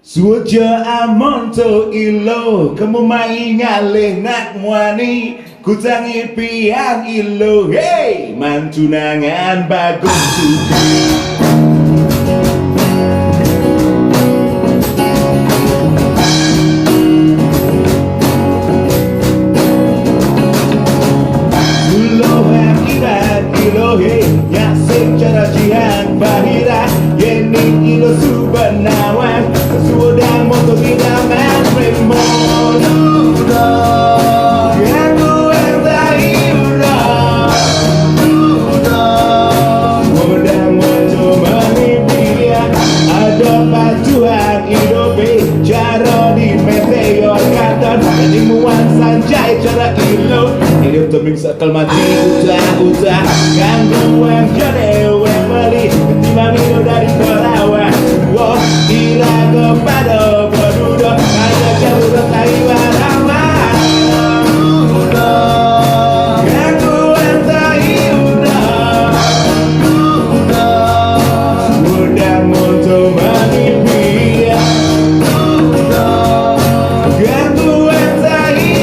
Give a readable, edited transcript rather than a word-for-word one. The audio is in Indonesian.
Suja amonto ilo, kamu mai ngalih nak muani, kutangi piang ilo, hey, mantunangan bagus suki. Nyasik cara jihan bahira Yeni ilo subanawan Sudah moto bidaman Remodudo Yang kuat tahiura Dudo Mudah moto menipia Ada pacuan hidupi Cara di meteor katon Jadi muan sanjai cara ilo hidup teming sekal mati udah gangguan jodoh yang beli ketimbang itu dari perawan wow kira kepada BADUDA ada jauh dari warama gangguan tai udah udah muncul mimpi gangguan tai